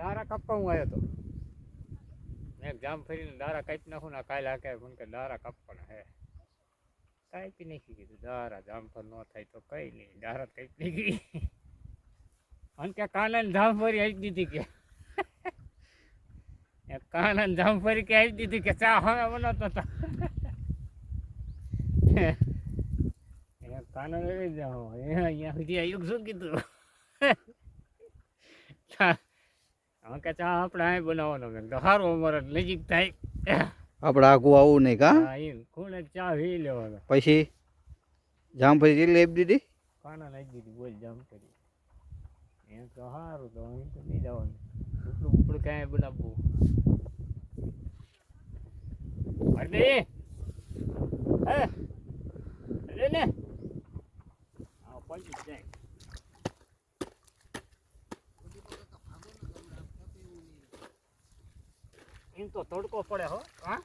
દારા કાપવા હું આવ્યો હતો. મેં જામફળીને દારા કાપી નાખું ને કાલે આકે મને કે દારા કાપવાના હે. કાપી નાખી કીધું દારા જામફળ ન થાય તો કઈ નહીં દારા કાપી નાખી. અને કે કાનાને જામફળી આપી દીધી કે કાનાને જામફળી કે આપી દીધી કે ચા હવે બનાવતો હતા. કાનાને લઈ જાઓ અહીંયા સુધી આવ્યું શું કીધું. હવે કે ચા આપણે અહીં બનાવવાનો મેં તો સારું અમારે નજીક થાય. આપણે આગું આવું નહીં કા ખૂણે ચા પી લેવાનો. પછી જામફળી જેટલી આપી દીધી કાનાને આપી દીધી બોલ જામફળી. એમ તો સારું તો અહીં તો નહીં જવાનું ઉપડું ઉપડું ક્યાંય બનાવવું. અરે અરે ને પહોંચી જાય. એમ તો તડકો પડે હો. હા